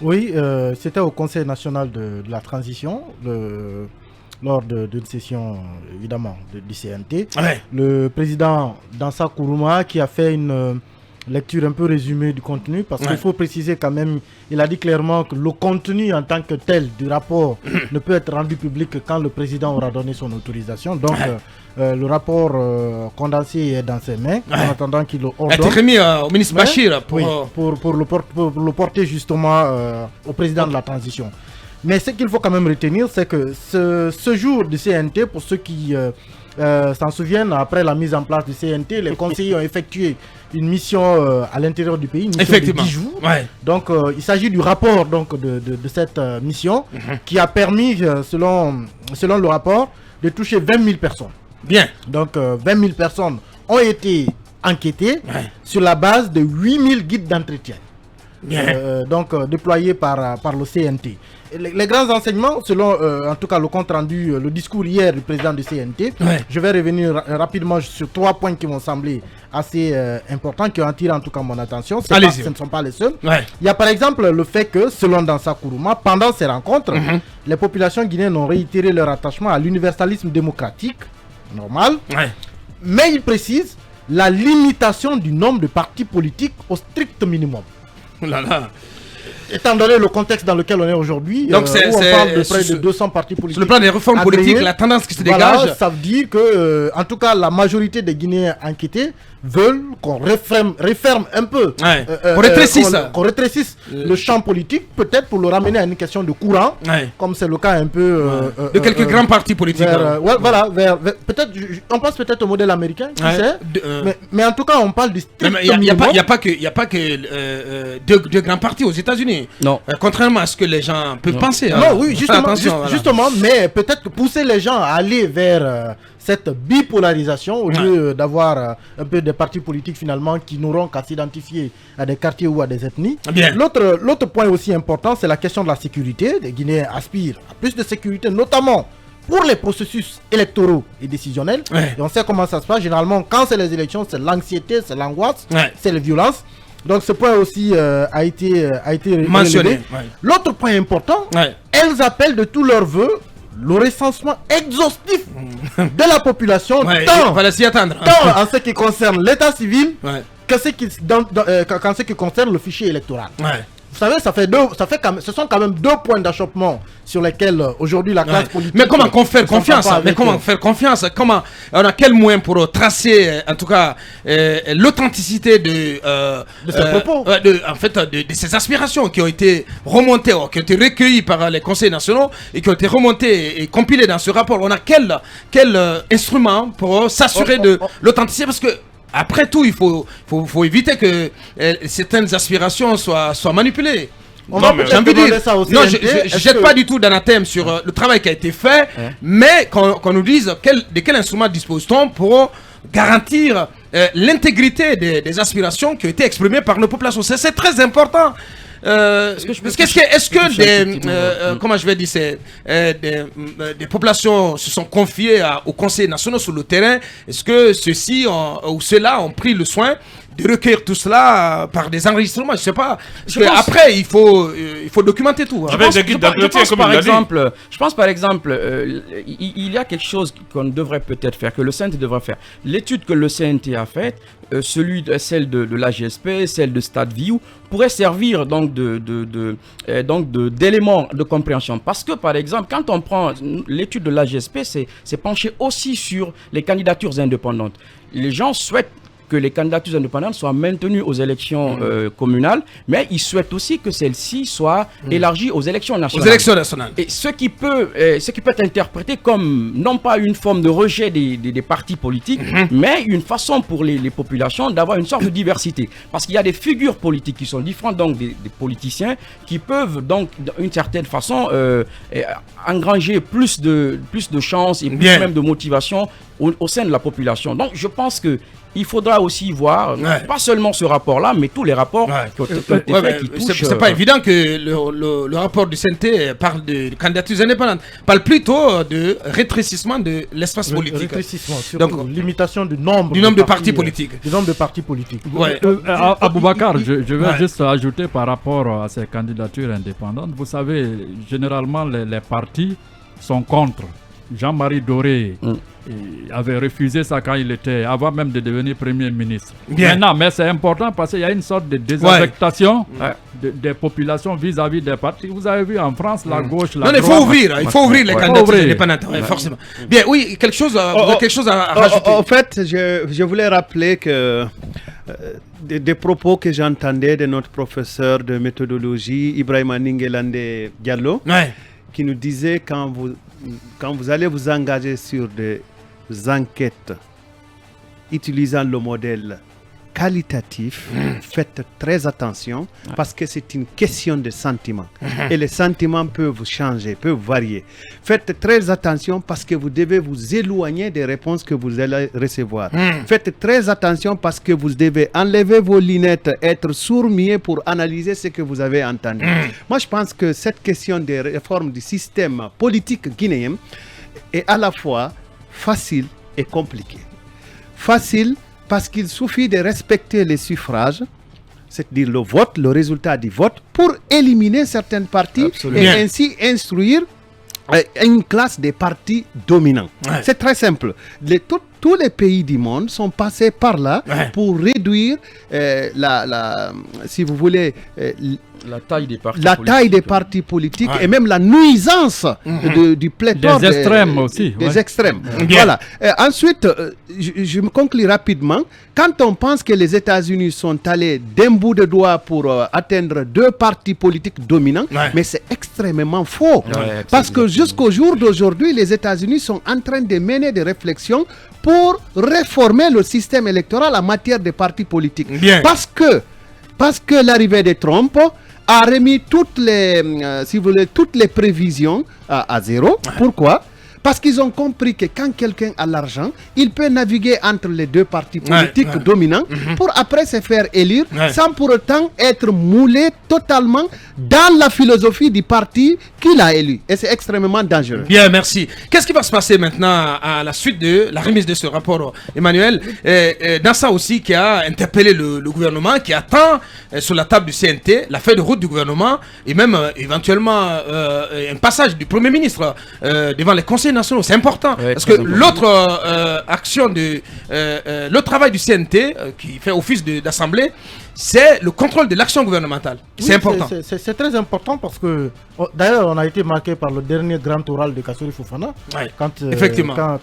Oui, c'était au Conseil national de la transition, lors d'une session, évidemment, du CNT. Ouais. Le président Dansa Kourouma qui a fait une lecture un peu résumée du contenu, parce qu'il faut préciser quand même, il a dit clairement que le contenu en tant que tel du rapport ne peut être rendu public que quand le président aura donné son autorisation. Donc, le rapport condensé est dans ses mains, en attendant qu'il le ordonne. A été remis au ministre Bachir pour le porter justement au président de la transition. Mais ce qu'il faut quand même retenir, c'est que ce jour du CNT, pour ceux qui s'en souviennent, après la mise en place du CNT, les conseillers ont effectué une mission à l'intérieur du pays, une mission de 10 jours. Donc il s'agit du rapport donc, de cette mission qui a permis, selon le rapport, de toucher 20 000 personnes. Bien. Donc 20 000 personnes ont été enquêtées sur la base de 8 000 guides d'entretien. Donc déployés par le CNT. Les grands enseignements, selon en tout cas le compte rendu, le discours hier du président du CNT, je vais revenir rapidement sur 3 points qui m'ont semblé assez importants, qui ont attiré en tout cas mon attention. Ce ne sont pas les seuls. Il y a par exemple le fait que, selon Dansa Kourouma, pendant ces rencontres, les populations guinéennes ont réitéré leur attachement à l'universalisme démocratique, normal, mais il précise la limitation du nombre de partis politiques au strict minimum. Étant donné le contexte dans lequel on est aujourd'hui, où on parle de près de 200 partis politiques. Sur le plan des réformes politiques, la tendance qui se dégage. Ça veut dire que, en tout cas, la majorité des Guinéens enquêtés veulent qu'on referme un peu, qu'on rétrécisse le champ politique, peut-être pour le ramener à une question de courant, comme c'est le cas un peu de quelques grands partis politiques. Peut-être, on pense peut-être au modèle américain, qui sait, mais en tout cas, on parle du strict minimum. Il n'y a pas que deux grands partis aux États-Unis. Non. Contrairement à ce que les gens peuvent penser. Non, oui, justement, mais peut-être que pousser les gens à aller vers cette bipolarisation au lieu d'avoir un peu des partis politiques finalement qui n'auront qu'à s'identifier à des quartiers ou à des ethnies. L'autre point aussi important, c'est la question de la sécurité. Les Guinéens aspirent à plus de sécurité, notamment pour les processus électoraux et décisionnels. Et on sait comment ça se passe. Généralement, quand c'est les élections, c'est l'anxiété, c'est l'angoisse, c'est les violences. Donc ce point aussi a été mentionné. L'autre point important, elles appellent de tous leurs voeux le recensement exhaustif de la population, tant en ce qui concerne l'état civil qu'en ce qui concerne le fichier électoral. Vous savez, ce sont quand même 2 points d'achoppement sur lesquels aujourd'hui la classe politique. Mais comment faire confiance? On a quel moyen pour tracer, en tout cas, l'authenticité de ces propos, de ces aspirations qui ont été remontées, qui ont été recueillies par les conseils nationaux et qui ont été remontées et compilées dans ce rapport? On a quel instrument pour s'assurer de l'authenticité? Parce que après tout, il faut éviter que certaines aspirations soient manipulées. J'ai envie de dire, je ne jette pas du tout d'anathème sur le travail qui a été fait, mais qu'on nous dise de quel instrument dispose-t-on pour garantir l'intégrité des aspirations qui ont été exprimées par nos populations. C'est très important. Est-ce que comment je vais dire, des populations se sont confiées aux conseils nationaux sur le terrain? Est-ce que ceux-ci ou ceux-là ont pris le soin de recueillir tout cela par des enregistrements? Je sais pas. Après, il faut documenter tout. Je pense par exemple, il y a quelque chose qu'on devrait peut-être faire, que le CNT devrait faire. L'étude que le CNT a faite, celle de l'AGSP, celle de StatView, pourrait servir donc d'élément de compréhension. Parce que par exemple, quand on prend l'étude de l'AGSP, c'est penché aussi sur les candidatures indépendantes. Les gens souhaitent que les candidatures indépendantes soient maintenues aux élections communales, mais ils souhaitent aussi que celles-ci soient élargies aux élections nationales. Et ce qui peut être interprété comme non pas une forme de rejet des partis politiques, mais une façon pour les populations d'avoir une sorte de diversité. Parce qu'il y a des figures politiques qui sont différentes, donc des politiciens qui peuvent donc d'une certaine façon engranger plus de chances et plus même de motivation au sein de la population. Donc je pense que il faudra aussi voir, pas seulement ce rapport-là, mais tous les rapports qui ont été faits, qui touchent... C'est pas évident que le rapport du CNT parle de candidatures indépendantes. Parle plutôt de rétrécissement de l'espace politique. Rétrécissement, surtout. Donc, limitation du nombre de partis politiques. Du nombre de partis politiques. Aboubacar, je vais juste ajouter par rapport à ces candidatures indépendantes. Vous savez, généralement, les partis sont contre. Jean-Marie Doré avait refusé ça quand il était, avant même de devenir Premier ministre. Maintenant, mais c'est important parce qu'il y a une sorte de désaffectation des populations vis-à-vis des partis. Vous avez vu en France, la gauche, la droite... il faut ouvrir les candidatures indépendantes, forcément. Bien, oui, quelque chose à rajouter. En fait, je voulais rappeler que des propos que j'entendais de notre professeur de méthodologie, Ibrahima Ningelande Diallo, qui nous disait quand vous allez vous engager sur des enquêtes utilisant le modèle qualitatif, faites très attention parce que c'est une question de sentiments. Et les sentiments peuvent changer, peuvent varier. Faites très attention parce que vous devez vous éloigner des réponses que vous allez recevoir. Faites très attention parce que vous devez enlever vos lunettes, être sourd-muet pour analyser ce que vous avez entendu. Moi, je pense que cette question des réformes du système politique guinéen est à la fois facile et compliquée. Facile parce qu'il suffit de respecter les suffrages, c'est-à-dire le vote, le résultat du vote, pour éliminer certaines parties et ainsi instruire une classe des partis dominants. C'est très simple. Tous les pays du monde sont passés par là pour réduire si vous voulez, la taille des partis politiques et même la nuisance du pléthore des extrêmes aussi. Des extrêmes. Voilà. Ensuite, je me conclue rapidement. Quand on pense que les États-Unis sont allés d'un bout de doigt pour atteindre 2 partis politiques dominants, mais c'est extrêmement faux. Parce que jusqu'au jour d'aujourd'hui, les États-Unis sont en train de mener des réflexions pour réformer le système électoral en matière de partis politiques. Parce que l'arrivée de Trump a remis toutes les prévisions à zéro. Pourquoi ? Parce qu'ils ont compris que quand quelqu'un a l'argent, il peut naviguer entre les 2 partis politiques dominants pour après se faire élire sans pour autant être moulé totalement dans la philosophie du parti qu'il a élu. Et c'est extrêmement dangereux. Bien, merci. Qu'est-ce qui va se passer maintenant à la suite de la remise de ce rapport, Emmanuel? Dans ça aussi qui a interpellé le gouvernement, qui attend sur la table du CNT la feuille de route du gouvernement et même éventuellement un passage du Premier ministre devant les conseils nationaux. C'est important parce que l'autre action le travail du CNT qui fait office d'assemblée, c'est le contrôle de l'action gouvernementale. C'est important. C'est très important parce que d'ailleurs on a été marqué par le dernier grand oral de Kassory Fofana quand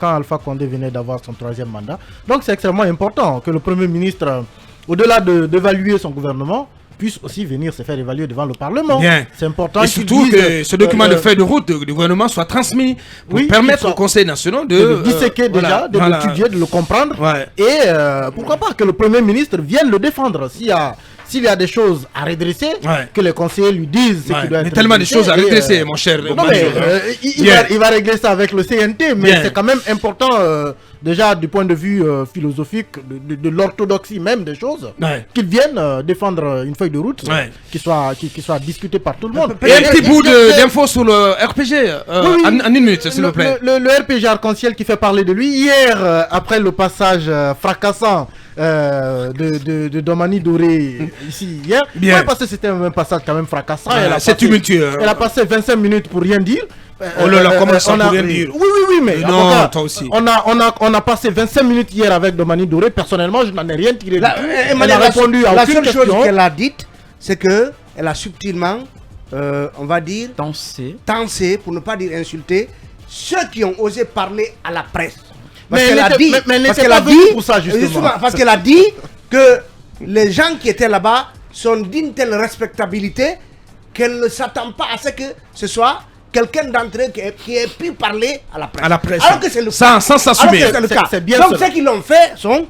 Alpha Condé venait d'avoir son 3e mandat. Donc c'est extrêmement important que le Premier ministre, au-delà d'évaluer son gouvernement, puisse aussi venir se faire évaluer devant le Parlement. C'est important. Et surtout que ce document de feuille de route du gouvernement soit transmis pour permettre au Conseil national de le disséquer déjà, de l'étudier, de le comprendre. Et pourquoi pas que le Premier ministre vienne le défendre s'il y a des choses à redresser, que les conseillers lui disent ce qui doit être. Mais tellement de choses à redresser, mon cher. Non, mais il va régler ça avec le CNT, mais c'est quand même important, déjà du point de vue philosophique, de l'orthodoxie même des choses, qu'il vienne défendre une feuille de route qui soit discutée par tout le monde. Et un petit bout d'infos sur le RPG, en 1 minute, s'il vous plaît. Le RPG Arc-en-Ciel qui fait parler de lui. Hier, après le passage fracassant de Domani Doré ici hier, parce que c'était un passage quand même fracassant. C'est tumultueux. Elle a passé 25 minutes pour rien dire. Oh là là, comment ça pour rien dire? Oui, mais non, toi aussi. On a passé 25 minutes hier avec Domani Doré. Personnellement, je n'en ai rien tiré. Elle a répondu à aucune question. La seule chose qu'elle a dite, c'est que elle a subtilement, on va dire, tensé, pour ne pas dire insulté, ceux qui ont osé parler à la presse. Parce qu'elle a dit, parce qu'elle a dit que les gens qui étaient là-bas sont d'une telle respectabilité qu'elle ne s'attend pas à ce que ce soit quelqu'un d'entre eux qui ait pu parler à la presse. À la presse. Alors que c'est le cas. Sans s'assumer. C'est bien. Donc ceux qui l'ont fait sont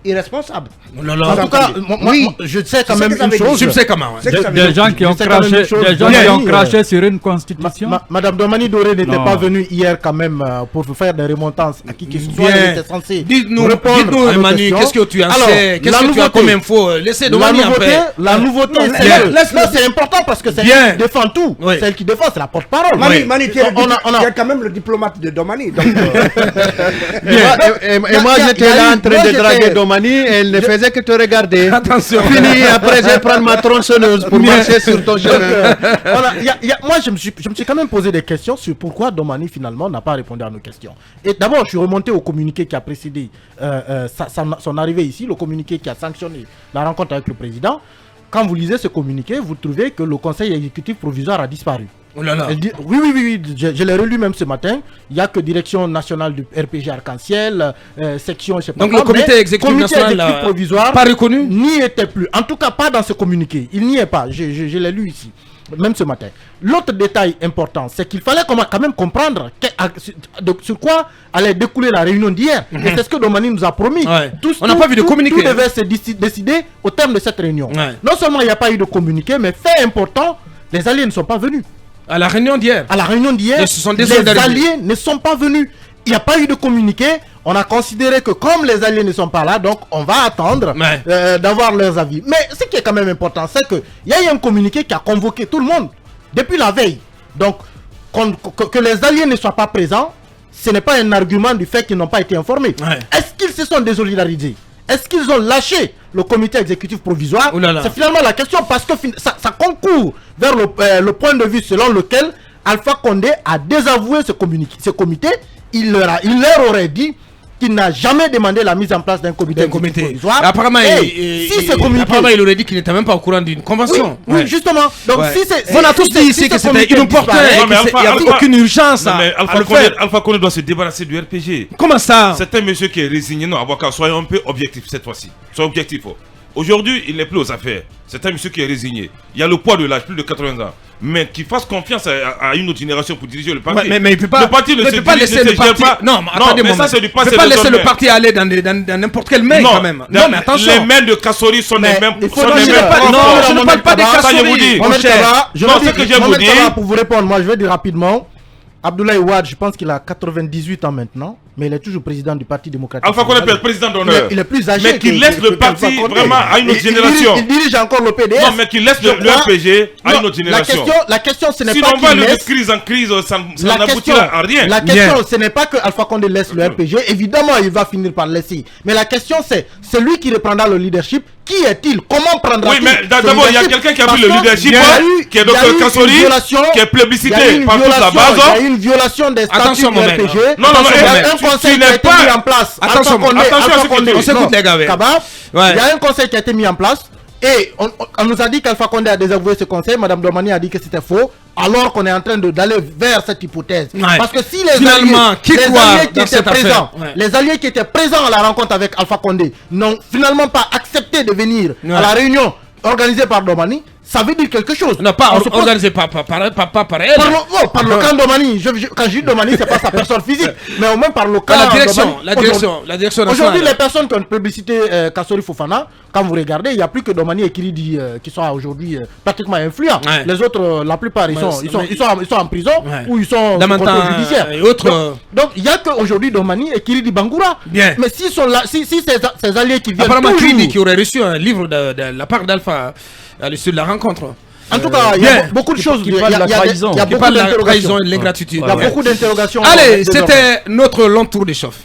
irresponsable. En tout cas, moi, je sais quand même une chose. Je sais comment. Des gens qui ont craché sur une constitution. Madame Domani Doré n'était pas venue hier quand même pour faire des remontrances à qui que ce soit. Elle était censée dites-nous, Emmanuel, qu'est-ce que tu en sais? Qu'est-ce que tu as comme info? Laissez Domani après. La nouveauté, c'est important parce que c'est elle qui défend tout. C'est elle qui défend, c'est la porte-parole. Mani, il y a quand même le diplomate de Domani. Et moi, j'étais là en train de draguer Domani, elle ne faisait que te regarder. Attention. Fini, après, je vais prendre ma tronçonneuse pour marcher sur ton chemin. Moi, je me suis quand même posé des questions sur pourquoi Domani, finalement, n'a pas répondu à nos questions. Et d'abord, je suis remonté au communiqué qui a précédé son arrivée ici, le communiqué qui a sanctionné la rencontre avec le président. Quand vous lisez ce communiqué, vous trouvez que le conseil exécutif provisoire a disparu. Oh là là. Oui, je l'ai relu même ce matin. Il n'y a que direction nationale du RPG Arc-en-Ciel, section, je sais pas. Donc le comité exécutif national provisoire pas reconnu, n'y était plus. En tout cas, pas dans ce communiqué. Il n'y est pas. Je l'ai lu ici, même ce matin. L'autre détail important, c'est qu'il fallait quand même comprendre sur quoi allait découler la réunion d'hier. Et c'est ce que Domani nous a promis. On n'a pas vu de communiqué. Tout devait se décider au terme de cette réunion. Non seulement il n'y a pas eu de communiqué, mais fait important, les alliés ne sont pas venus. À la réunion d'hier. Les alliés ne sont pas venus. Il n'y a pas eu de communiqué. On a considéré que comme les alliés ne sont pas là, donc on va attendre d'avoir leurs avis. Mais ce qui est quand même important, c'est qu'il y a eu un communiqué qui a convoqué tout le monde depuis la veille. Donc, que les alliés ne soient pas présents, ce n'est pas un argument du fait qu'ils n'ont pas été informés. Est-ce qu'ils se sont désolidarisés? Est-ce qu'ils ont lâché le comité exécutif provisoire? C'est finalement la question, parce que ça concourt vers le point de vue selon lequel Alpha Condé a désavoué ce comité. Il leur aurait dit qu'il n'a jamais demandé la mise en place d'un comité provisoire. Apparemment, il aurait dit qu'il n'était même pas au courant d'une convention. Oui, justement. Donc, on a tous dit ici que c'était inopportun, il n'y avait aucune urgence à le faire. Alpha Condé doit se débarrasser du RPG. Comment ça? C'est un monsieur qui est résigné. Non, avocat, soyons un peu objectifs cette fois-ci. Soyons objectifs. Aujourd'hui, il n'est plus aux affaires. C'est un monsieur qui est résigné. Il y a le poids de l'âge, plus de 80 ans. Mais qu'il fasse confiance à une autre génération pour diriger le parti. Mais il peut pas. Le parti ne peut pas laisser le parti. Non, mais ça c'est du passé. Il ne peut pas laisser le parti aller dans n'importe quelle main quand même. Non, mais attention. Les mains de Kassori sont les mêmes. Non, je ne parle pas des Kassori. Pour vous répondre, moi je vais dire rapidement. Abdoulaye Wade, je pense qu'il a 98 ans maintenant, mais il est toujours président du Parti démocratique. Alpha Condé peut être président d'honneur. Il est plus âgé. Mais qu'il laisse le parti vraiment à une autre génération. Il dirige encore le PDS. Non, mais qu'il laisse le RPG à une autre génération. La question, ce n'est pas qu'il laisse. Si on va aller de crise en crise, ça n'aboutira à rien. La question, ce n'est pas que Alpha Condé laisse le RPG. Évidemment, il va finir par laisser. Mais la question, c'est celui qui reprendra le leadership. Qui est-il? Comment prendra-t-il? Oui, mais d'abord, il y a quelqu'un qui a pris le leadership, qui est Dr Kassori, qui est plébiscité par toute la base. Il y a une violation des statuts du RPG. Non, il y a un conseil qui a été mis en place. Attention, on s'écoute les gars. Il y a un conseil qui a été mis en place. Et on nous a dit qu'Alpha Condé a désavoué ce conseil. Madame Domani a dit que c'était faux. Alors qu'on est en train d'aller vers cette hypothèse. Parce que si les alliés qui étaient présents à la rencontre avec Alpha Condé n'ont finalement pas accepté de venir à la réunion organisée par Domani, ça veut dire quelque chose. Non, pas organisé par elle. Par le camp Domani. Quand je dis Domani, c'est pas sa personne physique, mais au moins par le camp la direction nationale. Aujourd'hui, les personnes qui ont publicité Kassori Fofana, quand vous regardez, il n'y a plus que Domani et Kiridi qui sont aujourd'hui pratiquement influents. Les autres, la plupart, ils sont en prison ou ils sont dans le contrôle judiciaire. Donc, il n'y a qu'aujourd'hui Domani et Kiridi Bangoura. Mais s'ils sont là, si ces alliés qui viennent. Apparemment, Kiridi qui aurait reçu un livre de la part d'Alpha à l'issue de la rencontre. En tout cas, il y a beaucoup de choses. Il y a beaucoup d'interrogations. Il y a beaucoup d'interrogations. Allez, c'était notre long tour d'échauffe.